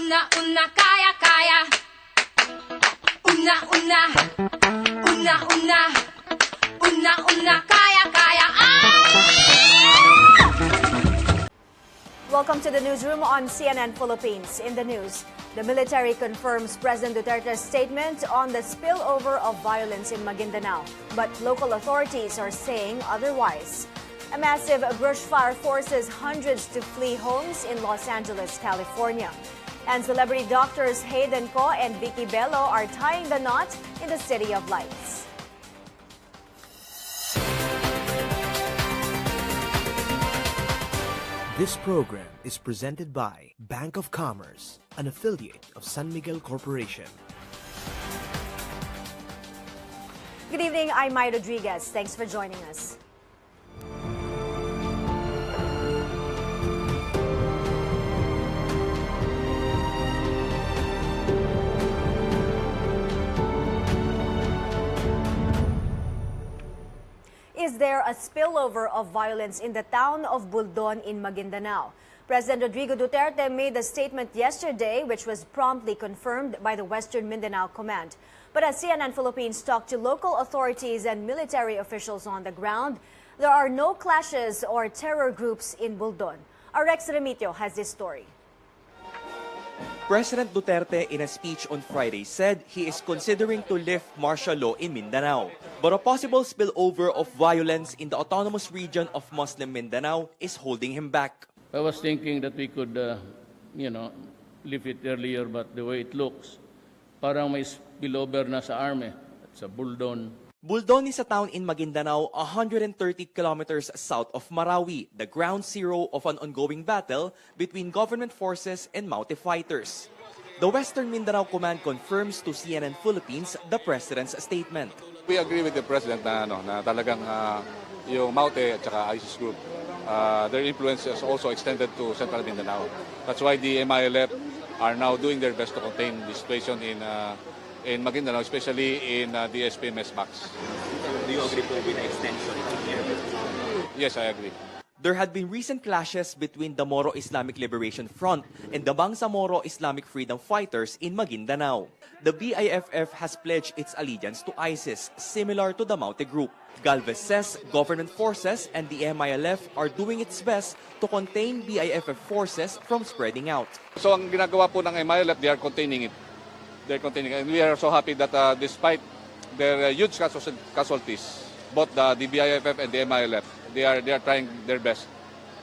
Una, kaya, kaya. Una, kaya, kaya. Welcome to the newsroom on CNN Philippines. In the news, the military confirms President Duterte's statement on the spillover of violence in Mindanao, but local authorities are saying otherwise. A massive bushfire forces hundreds to flee homes in Los Angeles, California. And celebrity doctors Hayden Ko and Vicky Bello are tying the knot in the City of Lights. This program is presented by Bank of Commerce, an affiliate of San Miguel Corporation. Good evening, I'm Mai Rodriguez. Thanks for joining us. Is there a spillover of violence in the town of Buldon in Mindanao? President Rodrigo Duterte made a statement yesterday which was promptly confirmed by the Western Mindanao Command. But as CNN Philippines talked to local authorities and military officials on the ground, there are no clashes or terror groups in Buldon. Our Rex Remitio has this story. President Duterte, in a speech on Friday, said he is considering to lift martial law in Mindanao. But a possible spillover of violence in the autonomous region of Muslim Mindanao is holding him back. I was thinking that we could, lift it earlier, but the way it looks, parang may spillover na sa army at sa Buldon. Buldon is a town in Maguindanao, 130 kilometers south of Marawi, the ground zero of an ongoing battle between government forces and Maute fighters. The Western Mindanao Command confirms to CNN Philippines the President's statement. We agree with the President na talagang yung Maute at saka ISIS group, their influence is also extended to Central Mindanao. That's why the MILF are now doing their best to contain the situation in Maguindanao, especially in the SPMS Max. Do you agree with the extension? Yes, I agree. There had been recent clashes between the Moro Islamic Liberation Front and the Bangsamoro Islamic Freedom Fighters in Maguindanao. The BIFF has pledged its allegiance to ISIS, similar to the Maute group. Galvez says government forces and the MILF are doing its best to contain BIFF forces from spreading out. So ang ginagawa po ng MILF, they are containing it. And we are so happy that despite their huge casualties, both the BIFF and the MILF, they are trying their best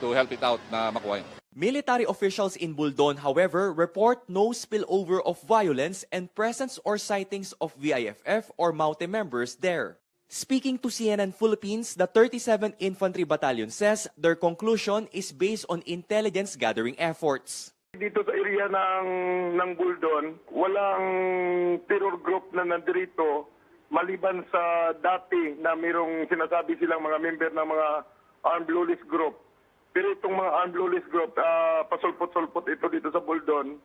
to help it out na makuha. Military officials in Buldon, however, report no spillover of violence and presence or sightings of BIFF or Maute members there. Speaking to CNN Philippines, the 37th Infantry Battalion says their conclusion is based on intelligence gathering efforts. Dito sa area ng Buldon, walang terror group na nandirito maliban sa dati na mayroong sinasabi silang mga member ng mga armed lawless group. Pero itong mga armed lawless group, pasulpot-sulpot ito dito sa Buldon,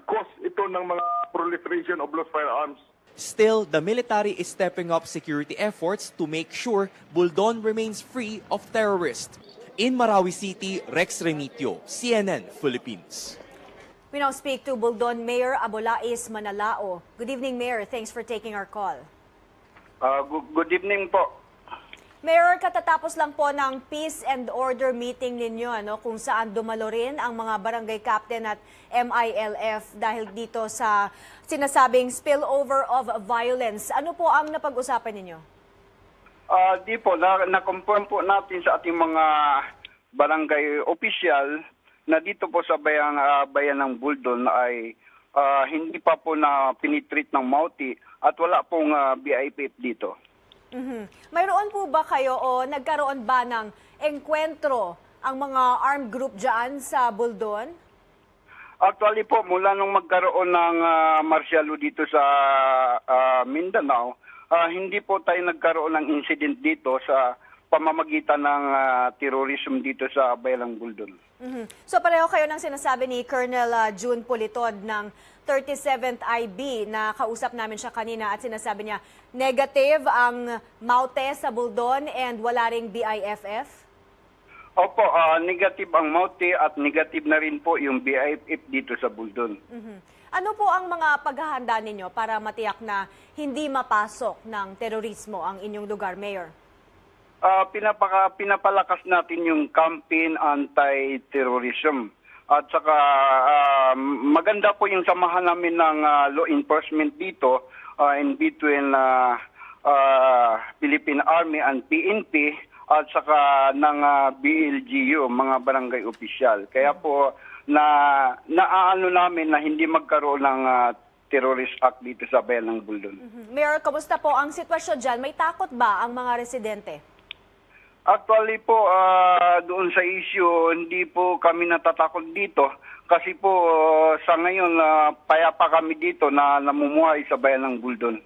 cause ito ng mga proliferation of lost firearms. Still, the military is stepping up security efforts to make sure Buldon remains free of terrorists. In Marawi City, Rex Remitio, CNN Philippines. We now speak to Buldon Mayor Abolais Manalao. Good evening, Mayor. Thanks for taking our call. Good evening po. Mayor, katatapos lang po ng Peace and Order meeting ninyo, kung saan dumalo rin ang mga barangay captain at MILF dahil dito sa sinasabing spillover of violence. Ano po ang napag-usapan ninyo? Di po, na-confirm po natin sa ating mga barangay official na dito po sa bayan ng Buldon ay hindi pa po na pinitreat ng Maute at wala pong BIPF dito. Mayroon po ba kayo o nagkaroon ba ng engkwentro ang mga armed group dyan sa Buldon? Actually po, mula nung magkaroon ng martial law dito sa Mindanao, hindi po tayo nagkaroon ng incident dito sa pamamagitan ng terrorism dito sa bayan ng Buldon. So pareho kayo ng sinasabi ni Colonel June Politod ng 37th IB na kausap namin siya kanina at sinasabi niya negative ang Maute sa Buldon and wala ring BIFF? Opo, negative ang Maute at negative na rin po yung BIFF dito sa Buldon. Ano po ang mga paghahanda ninyo para matiyak na hindi mapasok ng terorismo ang inyong lugar, Mayor? Pinapalakas natin yung campaign anti-terrorism. At saka maganda po yung samahan namin ng law enforcement dito in between Philippine Army and PNP at saka ng BLGU, mga barangay opisyal. Kaya po naaano namin na hindi magkaroon ng terrorist act dito sa bayan ng Buldon. Mayor, kamusta po ang sitwasyon dyan? May takot ba ang mga residente? Actually po, doon sa issue, hindi po kami natatakot dito kasi po sa ngayon payapa kami dito na namumuhay sa bayan ng Buldon.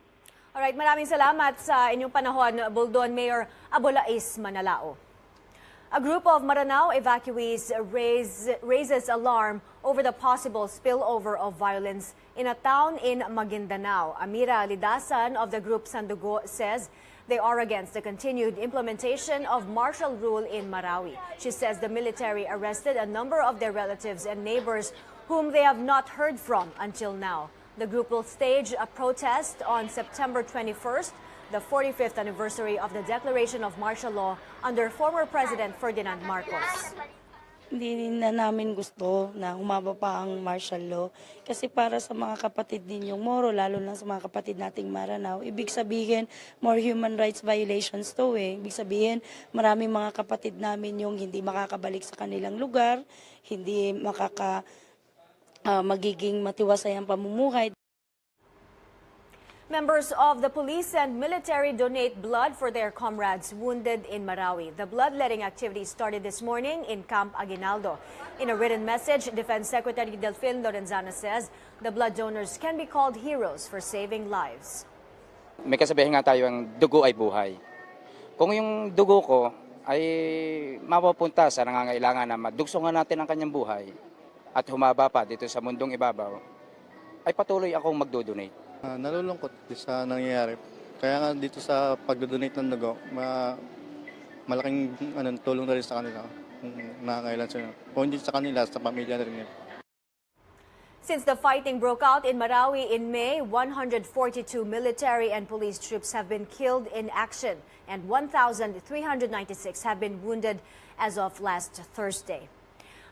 Alright, maraming salamat sa inyong panahon, Buldon Mayor Abolais Manalao. A group of Mindanao evacuees raises alarm over the possible spillover of violence in a town in Maguindanao. Amira Lidasan of the group Sandugo says they are against the continued implementation of martial rule in Marawi. She says the military arrested a number of their relatives and neighbors whom they have not heard from until now. The group will stage a protest on September 21st, the 45th anniversary of the declaration of martial law under former President Ferdinand Marcos. Hindi na namin gusto na humaba pa ang martial law kasi para sa mga kapatid din yung Moro, lalo na sa mga kapatid nating Maranao, ibig sabihin more human rights violations to Ibig sabihin maraming mga kapatid namin yung hindi makakabalik sa kanilang lugar, hindi magiging matiwasay ang pamumuhay. Members of the police and military donate blood for their comrades wounded in Marawi. The bloodletting activity started this morning in Camp Aguinaldo. In a written message, Defense Secretary Delfin Lorenzana says the blood donors can be called heroes for saving lives. May kasabihan nga tayo, ang dugo ay buhay. Kung yung dugo ko ay mapupunta sa nangangailangan na madugsungan natin ang kanyang buhay at humaba pa dito sa mundong ibabaw, ay patuloy akong magdodonate. Nalulungkot sa nangyayari. Kaya nga dito sa pagdodonate ng dugo, malaking tulong na rin sa kanila. Nakakailan sila. Kung hindi sa kanila, sa pamilya na rin nila. Since the fighting broke out in Marawi in May, 142 military and police troops have been killed in action and 1,396 have been wounded as of last Thursday.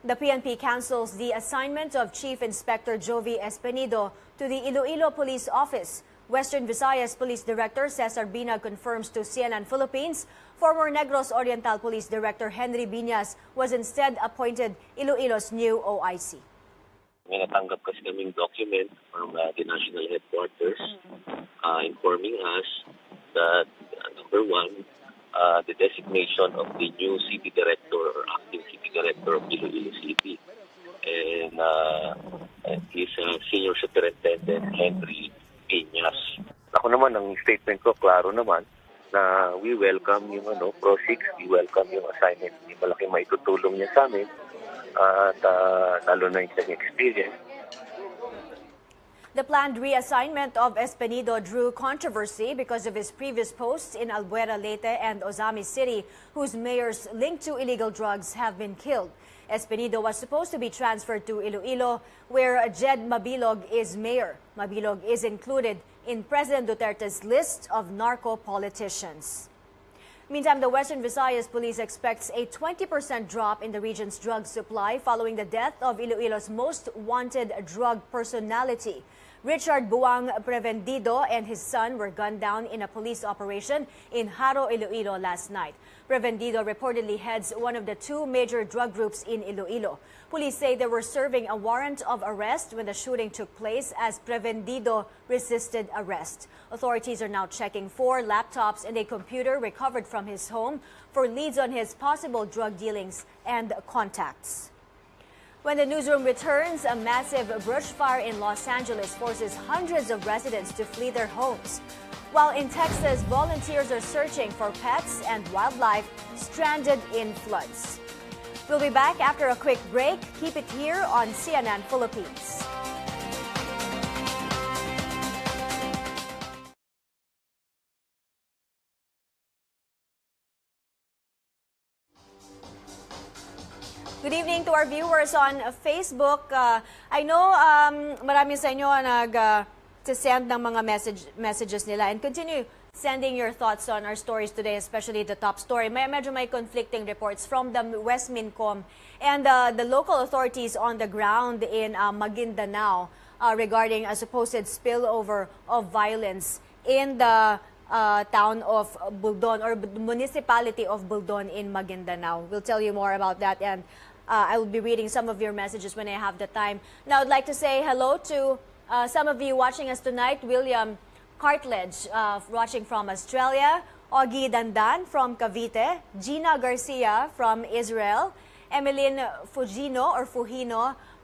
The PNP cancels the assignment of Chief Inspector Jovi Espenido to the Iloilo Police Office. Western Visayas Police Director Cesar Binag confirms to CNN Philippines former Negros Oriental Police Director Henry Biñas was instead appointed Iloilo's new OIC. May natanggap kasi kaming document from the national headquarters informing us that number one, the designation of the new city director or acting city director of Iloilo City. And his senior superintendent, Henry Biñas. Ako naman, ang statement ko, klaro naman, na we welcome yung Pro 6, we welcome yung assignment. Malaking maitutulong niya sa amin at lalo na yung kanyang experience. The planned reassignment of Espenido drew controversy because of his previous posts in Albuera, Leyte and Ozami City, whose mayors linked to illegal drugs have been killed. Espenido was supposed to be transferred to Iloilo, where Jed Mabilog is mayor. Mabilog is included in President Duterte's list of narco politicians. Meantime, the Western Visayas Police expects a 20% drop in the region's drug supply following the death of Iloilo's most wanted drug personality. Richard Buang Prevendido and his son were gunned down in a police operation in Haro, Iloilo last night. Prevendido reportedly heads one of the two major drug groups in Iloilo. Police say they were serving a warrant of arrest when the shooting took place as Prevendido resisted arrest. Authorities are now checking 4 laptops and a computer recovered from his home for leads on his possible drug dealings and contacts. When the newsroom returns, a massive brush fire in Los Angeles forces hundreds of residents to flee their homes. While in Texas, volunteers are searching for pets and wildlife stranded in floods. We'll be back after a quick break. Keep it here on CNN Philippines. Good evening to our viewers on Facebook. I know marami sa inyo nag-send ng mga messages nila, and continue sending your thoughts on our stories today, especially the top story. Medyo may conflicting reports from the West Mincom and the local authorities on the ground in Maguindanao regarding a supposed spillover of violence in the town of Buldon, or municipality of Buldon in Maguindanao. We'll tell you more about that, and I will be reading some of your messages when I have the time. Now, I'd like to say hello to some of you watching us tonight. William Cartledge, watching from Australia, Ogie Dandan from Cavite, Gina Garcia from Israel, Emeline Fujino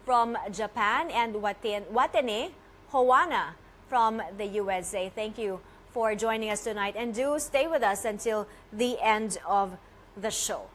from Japan, and Watene Hoana from the USA. Thank you for joining us tonight, and do stay with us until the end of the show.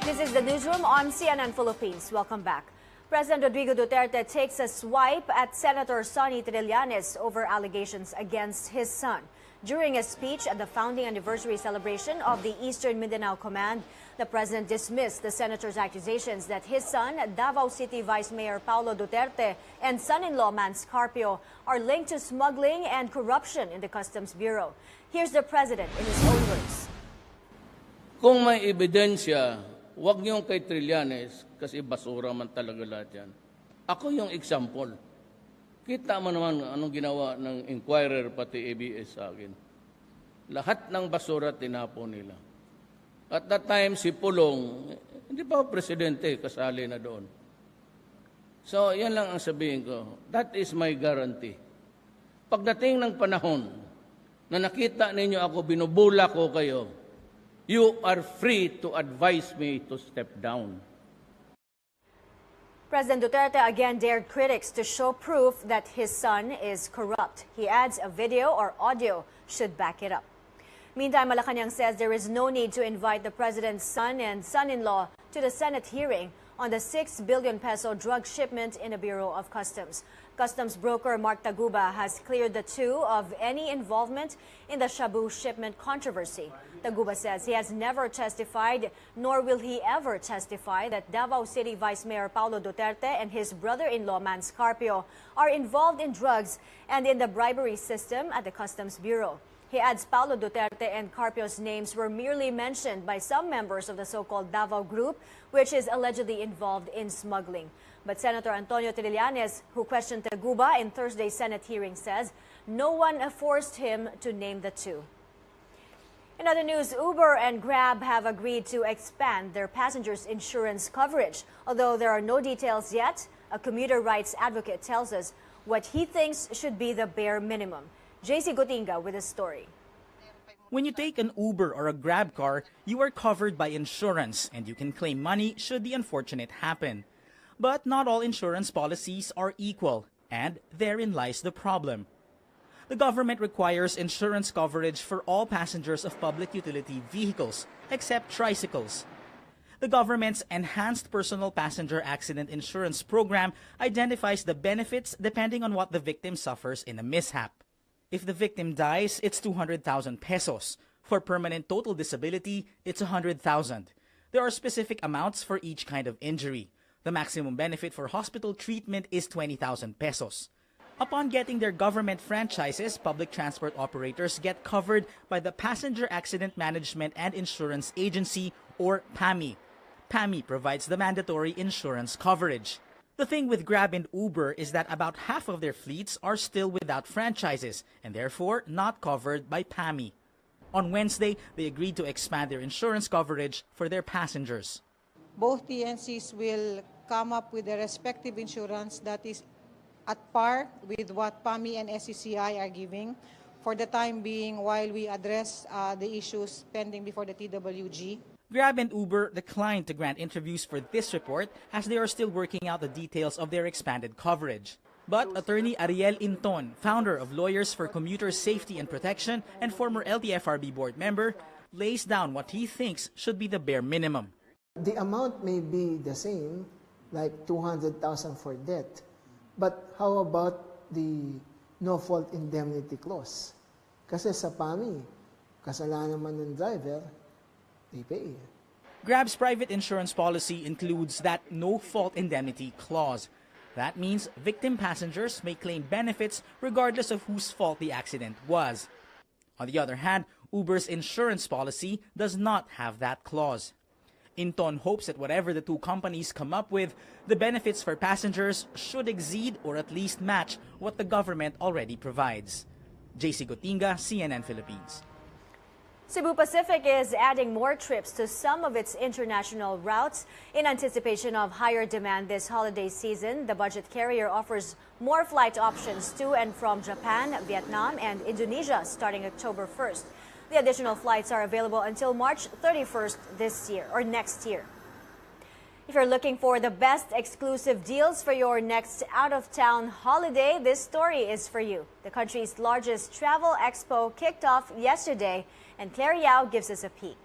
This is the newsroom on CNN Philippines. Welcome back. President Rodrigo Duterte takes a swipe at Senator Sonny Trillanes over allegations against his son. During a speech at the founding anniversary celebration of the Eastern Mindanao Command, the president dismissed the senator's accusations that his son, Davao City Vice Mayor Paulo Duterte, and son-in-law Mans Carpio are linked to smuggling and corruption in the Customs Bureau. Here's the president in his own words. Kung may ebidensya, huwag niyong kay Trillanes, kasi basura man talaga lahat yan. Ako yung example. Kita mo naman anong ginawa ng Inquirer pati ABS sa akin. Lahat ng basura tinapon nila. At that time, si Pulong, hindi pa presidente, kasali na doon. So, yan lang ang sabihin ko. That is my guarantee. Pagdating ng panahon na nakita ninyo ako, binubula ko kayo, you are free to advise me to step down. President Duterte again dared critics to show proof that his son is corrupt. He adds a video or audio should back it up. Meantime, Malacanang says there is no need to invite the president's son and son-in-law to the Senate hearing on the 6 billion peso drug shipment in the Bureau of Customs. Customs broker Mark Taguba has cleared the two of any involvement in the Shabu shipment controversy. Taguba says he has never testified, nor will he ever testify, that Davao City Vice Mayor Paulo Duterte and his brother-in-law Mans Carpio are involved in drugs and in the bribery system at the Customs Bureau. He adds Paulo Duterte and Carpio's names were merely mentioned by some members of the so-called Davao Group, which is allegedly involved in smuggling. But Senator Antonio Trillanes, who questioned Taguba in Thursday's Senate hearing, says no one forced him to name the two. In other news, Uber and Grab have agreed to expand their passengers' insurance coverage. Although there are no details yet, a commuter rights advocate tells us what he thinks should be the bare minimum. JC Gotinga with a story. When you take an Uber or a Grab car, you are covered by insurance and you can claim money should the unfortunate happen. But not all insurance policies are equal, and therein lies the problem. The government requires insurance coverage for all passengers of public utility vehicles, except tricycles. The government's Enhanced Personal Passenger Accident Insurance Program identifies the benefits depending on what the victim suffers in a mishap. If the victim dies, it's 200,000 pesos. For permanent total disability, it's 100,000. There are specific amounts for each kind of injury. The maximum benefit for hospital treatment is 20,000 pesos. Upon getting their government franchises, public transport operators get covered by the Passenger Accident Management and Insurance Agency, or PAMI. PAMI provides the mandatory insurance coverage. The thing with Grab and Uber is that about half of their fleets are still without franchises and therefore not covered by PAMI. On Wednesday, they agreed to expand their insurance coverage for their passengers. Both TNCs will come up with their respective insurance that is at par with what PAMI and SCCI are giving for the time being while we address the issues pending before the TWG. Grab and Uber declined to grant interviews for this report as they are still working out the details of their expanded coverage. But attorney Ariel Inton, founder of Lawyers for Commuter Safety and Protection and former LTFRB board member, lays down what he thinks should be the bare minimum. The amount may be the same, like 200,000 for death, but how about the no-fault indemnity clause? Kasi sa PAMI, kasalanan man ng driver, they pay. Grab's private insurance policy includes that no-fault indemnity clause. That means victim passengers may claim benefits regardless of whose fault the accident was. On the other hand, Uber's insurance policy does not have that clause. Inton hopes that whatever the two companies come up with, the benefits for passengers should exceed or at least match what the government already provides. JC Gotinga, CNN Philippines. Cebu Pacific is adding more trips to some of its international routes. In anticipation of higher demand this holiday season, the budget carrier offers more flight options to and from Japan, Vietnam, and Indonesia starting October 1st. The additional flights are available until March 31st this year or next year. If you're looking for the best exclusive deals for your next out-of-town holiday, this story is for you. The country's largest travel expo kicked off yesterday, and Claire Yao gives us a peek.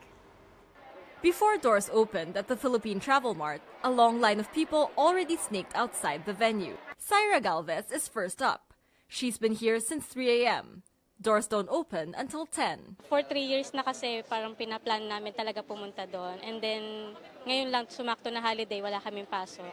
Before doors opened at the Philippine Travel Mart, a long line of people already snaked outside the venue. Syra Galvez is first up. She's been here since 3 a.m. Doors don't open until 10. For 3 years na kasi parang pinaplan namin talaga pumunta doon. And then ngayon lang sumakto na holiday, wala kaming pasok.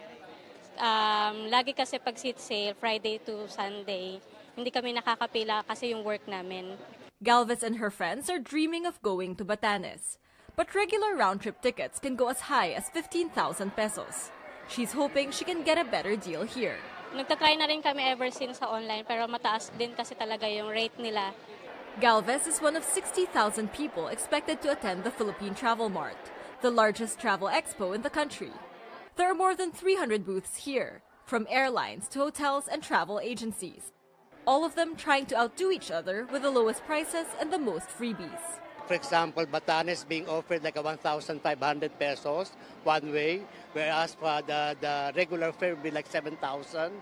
Lagi kasi pag seat sale, Friday to Sunday, hindi kami nakakapila kasi yung work namin. Galvez and her friends are dreaming of going to Batanes. But regular round-trip tickets can go as high as 15,000 pesos. She's hoping she can get a better deal here. Nagtatry na rin kami ever since sa online pero mataas din kasi talaga yung rate nila. Galvez is one of 60,000 people expected to attend the Philippine Travel Mart, the largest travel expo in the country. There are more than 300 booths here, from airlines to hotels and travel agencies. All of them trying to outdo each other with the lowest prices and the most freebies. For example, Batanes being offered like a 1,500 pesos one way, whereas for the regular fare will be like 7,000.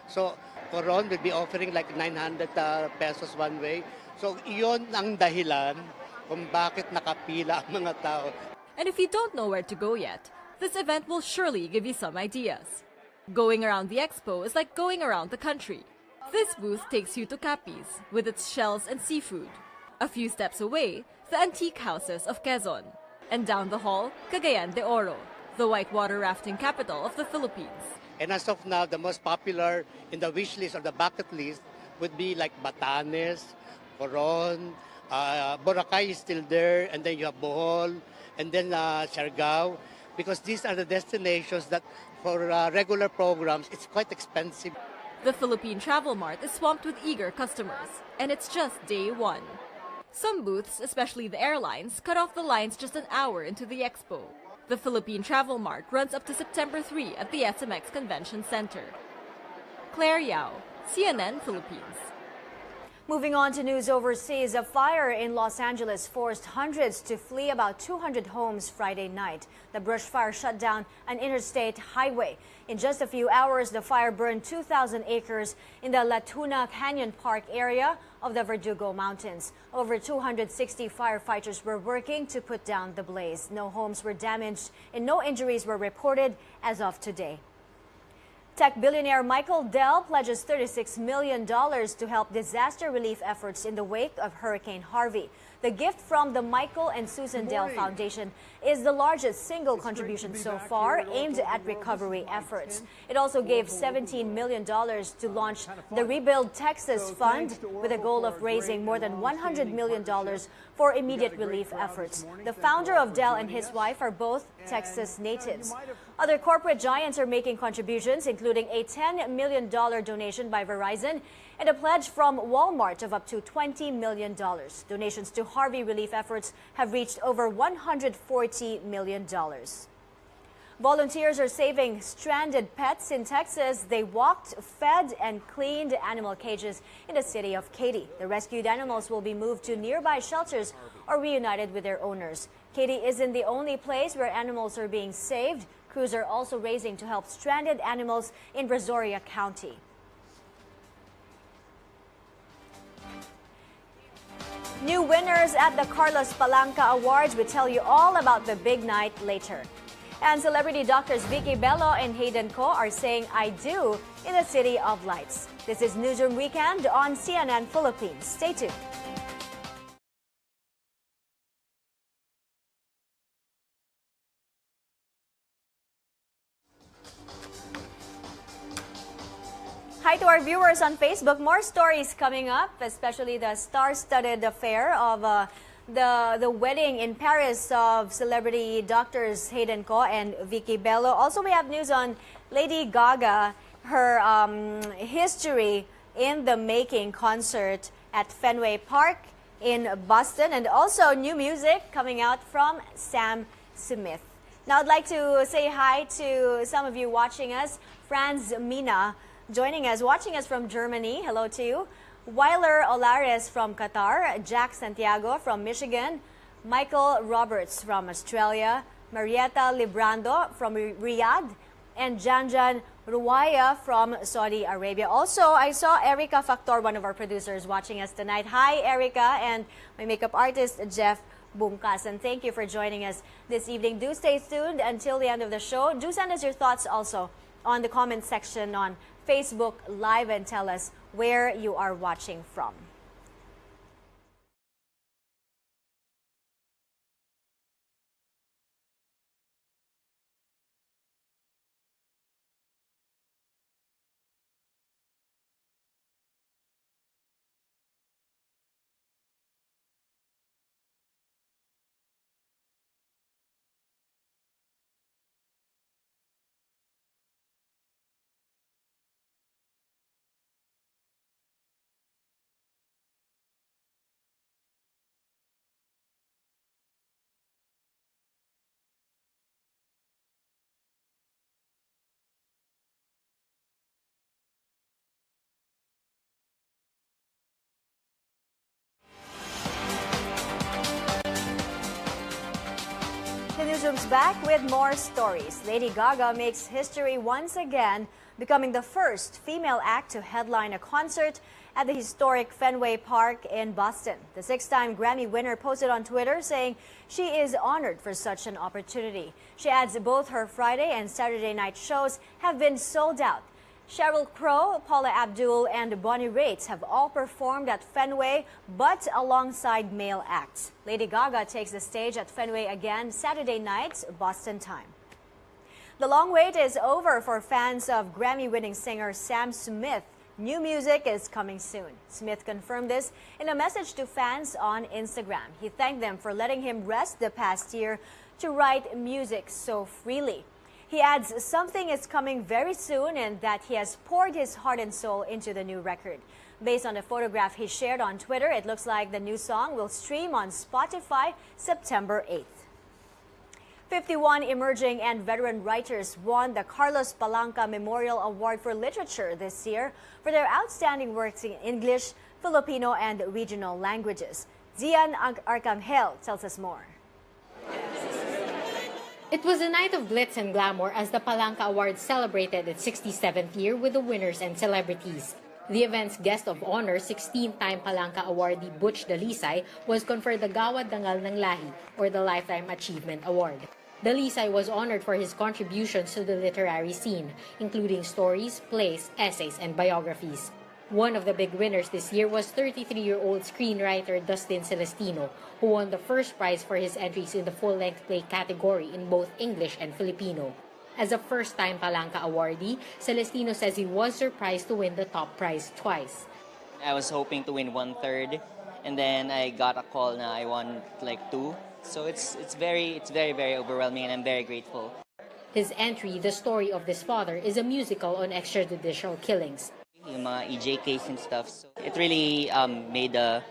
So Coron will be offering like 900 pesos one way. So iyon ang dahilan kung bakit nakapila ang mga tao. And if you don't know where to go yet, this event will surely give you some ideas. Going around the expo is like going around the country. This booth takes you to Capiz with its shells and seafood. A few steps away, the antique houses of Quezon. And down the hall, Cagayan de Oro, the whitewater rafting capital of the Philippines. And as of now, the most popular in the wish list or the bucket list would be like Batanes, Coron, Boracay is still there, and then you have Bohol, and then Siargao, because these are the destinations that for regular programs, it's quite expensive. The Philippine Travel Mart is swamped with eager customers, and it's just day one. Some booths, especially the airlines, cut off the lines just an hour into the expo. The Philippine Travel Mart runs up to September 3 at the SMX Convention Center. Claire Yao, CNN Philippines. Moving on to news overseas, a fire in Los Angeles forced hundreds to flee about 200 homes Friday night. The brush fire shut down an interstate highway. In just a few hours, the fire burned 2,000 acres in the La Tuna Canyon Park area of the Verdugo Mountains. Over 260 firefighters were working to put down the blaze. No homes were damaged and no injuries were reported as of today. Tech billionaire Michael Dell pledges $36 million to help disaster relief efforts in the wake of Hurricane Harvey. The gift from the Michael and Susan Dell Foundation is the largest single contribution so far aimed at recovery efforts. It also gave $17 million to launch the Rebuild Texas Fund with a goal of raising more than $100 million for immediate relief efforts. The founder of Dell and his wife are both Texas natives. Other corporate giants are making contributions, including a $10 million donation by Verizon and a pledge from Walmart of up to $20 million. Donations to Harvey relief efforts have reached over $140 million. Volunteers are saving stranded pets in Texas. They walked, fed, and cleaned animal cages in the city of Katy. The rescued animals will be moved to nearby shelters or reunited with their owners. Katy isn't the only place where animals are being saved. Crews are also raising to help stranded animals in Brazoria County. New winners at the Carlos Palanca Awards. We tell you all about the big night later. And celebrity doctors Vicky Bello and Hayden Ko are saying I do in the City of Lights. This is Newsroom Weekend on CNN Philippines. Stay tuned. Hi to our viewers on Facebook. More stories coming up, especially the star-studded affair of the wedding in Paris of celebrity doctors Hayden Ko and Vicky Bello. Also, we have news on Lady Gaga, her history in the making concert at Fenway Park in Boston, and also new music coming out from Sam Smith. Now, I'd like to say hi to some of you watching us. Franz Mina joining us, watching us from Germany. Hello to you. Weiler Olares from Qatar, Jack Santiago from Michigan, Michael Roberts from Australia, Marietta Librando from Riyadh, and Janjan Ruwaya from Saudi Arabia. Also, I saw Erica Factor, one of our producers, watching us tonight. Hi, Erica, and my makeup artist, Jeff Bumkas. And thank you for joining us this evening. Do stay tuned until the end of the show. Do send us your thoughts also on the comment section on Facebook Live and tell us where you are watching from. The newsroom's back with more stories. Lady Gaga makes history once again, becoming the first female act to headline a concert at the historic Fenway Park in Boston. The six-time Grammy winner posted on Twitter saying she is honored for such an opportunity. She adds both her Friday and Saturday night shows have been sold out. Sheryl Crow, Paula Abdul, and Bonnie Raitt have all performed at Fenway, but alongside male acts. Lady Gaga takes the stage at Fenway again Saturday night, Boston time. The long wait is over for fans of Grammy-winning singer Sam Smith. New music is coming soon. Smith confirmed this in a message to fans on Instagram. He thanked them for letting him rest the past year to write music so freely. He adds something is coming very soon and that he has poured his heart and soul into the new record. Based on the photograph he shared on Twitter, it looks like the new song will stream on Spotify September 8th. 51 emerging and veteran writers won the Carlos Palanca Memorial Award for Literature this year for their outstanding works in English, Filipino, and regional languages. Zian Arcangel tells us more. It was a night of glitz and glamour as the Palanca Award celebrated its 67th year with the winners and celebrities. The event's guest of honor, 16-time Palanca awardee Butch Dalisay, was conferred the Gawad Dangal ng Lahi, or the Lifetime Achievement Award. Dalisay was honored for his contributions to the literary scene, including stories, plays, essays, and biographies. One of the big winners this year was 33-year-old screenwriter Dustin Celestino, who won the first prize for his entries in the full-length play category in both English and Filipino. As a first-time Palanca awardee, Celestino says he was surprised to win the top prize twice. I was hoping to win 1/3, and then I got a call na I won like 2. So it's very overwhelming, and I'm very grateful. His entry, The Story of This Father, is a musical on extrajudicial killings. Yung mga EJKs and stuff. So it really made a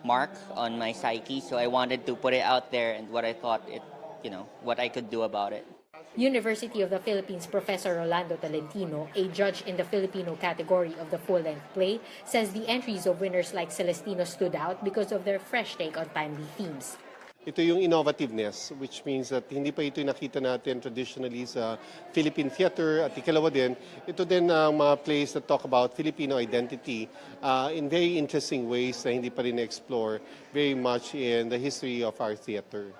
mark on my psyche. So I wanted to put it out there and what I thought what I could do about it. University of the Philippines Professor Rolando Tolentino, a judge in the Filipino category of the full-length play, says the entries of winners like Celestino stood out because of their fresh take on timely themes. Ito yung innovativeness, which means that hindi pa ito nakita natin traditionally sa Philippine theater. At ikalawa din, ito din ang mga plays that talk about Filipino identity in very interesting ways na hindi pa rin explore very much in the history of our theater.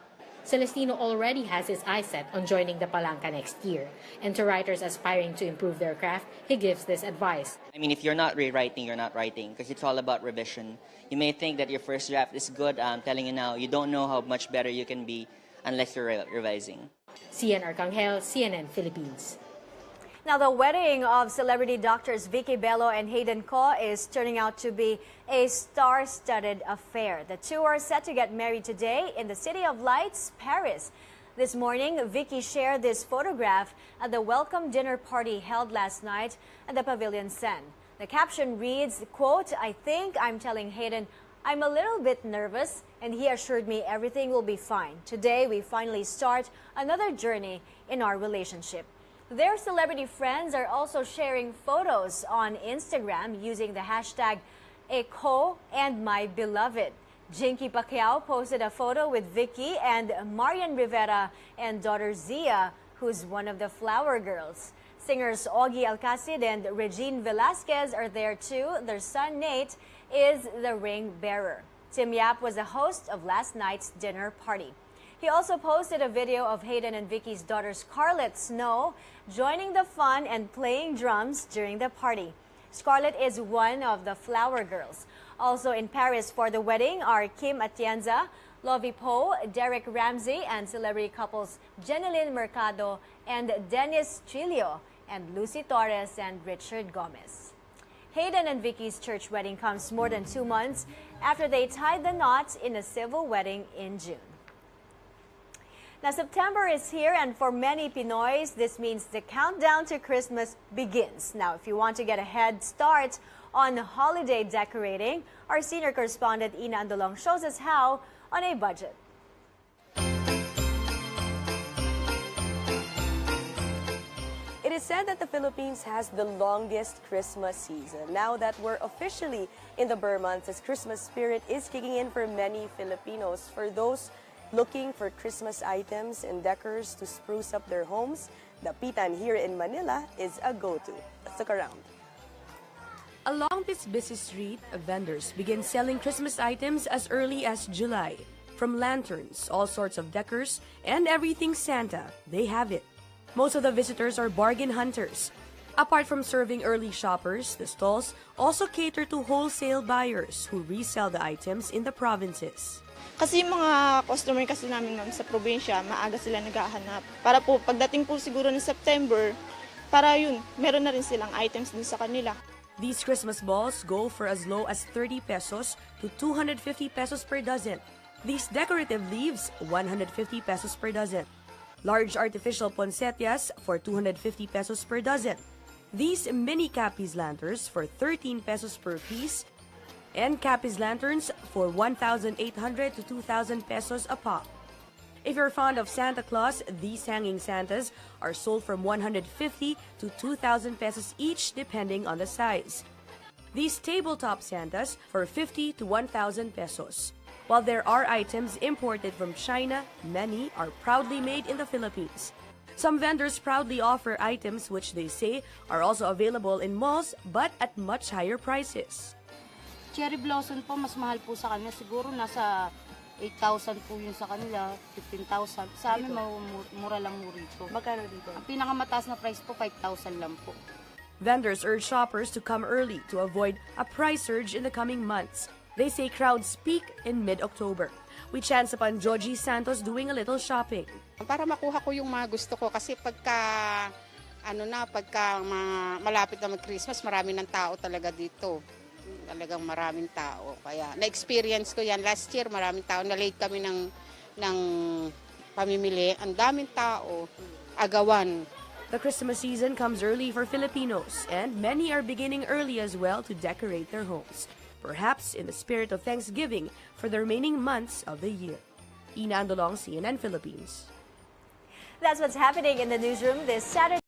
Celestino already has his eyes set on joining the Palanca next year. And to writers aspiring to improve their craft, he gives this advice. I mean, if you're not rewriting, you're not writing, because it's all about revision. You may think that your first draft is good. I'm telling you now, you don't know how much better you can be unless you're revising. Cian Arcangel, CNN Philippines. Now, the wedding of celebrity doctors Vicky Bello and Hayden Ko is turning out to be a star-studded affair. The two are set to get married today in the City of Lights, Paris. This morning, Vicky shared this photograph at the welcome dinner party held last night at the Pavilion Sen. The caption reads, quote, "I think I'm telling Hayden I'm a little bit nervous, and he assured me everything will be fine. Today, we finally start another journey in our relationship." Their celebrity friends are also sharing photos on Instagram using the hashtag #EcoAndMyBeloved. Jinky Pacquiao posted a photo with Vicky and Marian Rivera and daughter Zia, who's one of the Flower Girls. Singers Augie Alcacid and Regine Velasquez are there too. Their son Nate is the ring bearer. Tim Yap was a host of last night's dinner party. He also posted a video of Hayden and Vicky's daughter Scarlett Snow joining the fun and playing drums during the party. Scarlett is one of the Flower Girls. Also in Paris for the wedding are Kim Atienza, Lovie Poe, Derek Ramsey, and celebrity couples Jeneline Mercado and Dennis Trillo, and Lucy Torres and Richard Gomez. Hayden and Vicky's church wedding comes more than 2 months after they tied the knot in a civil wedding in June. Now, September is here, and for many Pinoys, this means the countdown to Christmas begins. Now, if you want to get a head start on holiday decorating, our senior correspondent Ina Andolong shows us how on a budget. It is said that the Philippines has the longest Christmas season. Now that we're officially in the Burr months, as Christmas spirit is kicking in for many Filipinos. For those looking for Christmas items and decors to spruce up their homes, the Pitan here in Manila is a go-to. Let's look around. Along this busy street, vendors begin selling Christmas items as early as July. From lanterns, all sorts of decors, and everything Santa, they have it. Most of the visitors are bargain hunters. Apart from serving early shoppers, the stalls also cater to wholesale buyers who resell the items in the provinces. Kasi mga customer kasi namin sa probinsya, maaga sila naghahanap. Para po, pagdating po siguro ng September, para yun, meron na rin silang items din sa kanila. These Christmas balls go for as low as 30 pesos to 250 pesos per dozen. These decorative leaves, 150 pesos per dozen. Large artificial poinsettias for 250 pesos per dozen. These mini Capiz lanterns for 13 pesos per piece, and Capiz lanterns for 1,800 to 2,000 pesos a pop. If you're fond of Santa Claus, these hanging Santas are sold from 150 to 2,000 pesos each depending on the size. These tabletop Santas for 50 to 1,000 pesos. While there are items imported from China, many are proudly made in the Philippines. Some vendors proudly offer items which they say are also available in malls but at much higher prices. Cherry blossom po, mas mahal po sa kanya. Siguro nasa 8,000 po yun sa kanila, 15,000. Sa amin, mura lang mo rito. Magkano dito? Ang pinakamataas na price po, 5,000 lang po. Vendors urge shoppers to come early to avoid a price surge in the coming months. They say crowds peak in mid-October. We chance upon Joji Santos doing a little shopping. Para makuha ko yung mga gusto ko kasi pagka malapit na mag-Christmas, marami ng tao talaga dito. Talagang maraming tao. Kaya na-experience ko yan. Last year, maraming tao. Na-late kami ng pamimili. Ang daming tao. Agawan. The Christmas season comes early for Filipinos, and many are beginning early as well to decorate their homes, perhaps in the spirit of Thanksgiving for the remaining months of the year. Ina Andolong, CNN Philippines. That's what's happening in the newsroom this Saturday.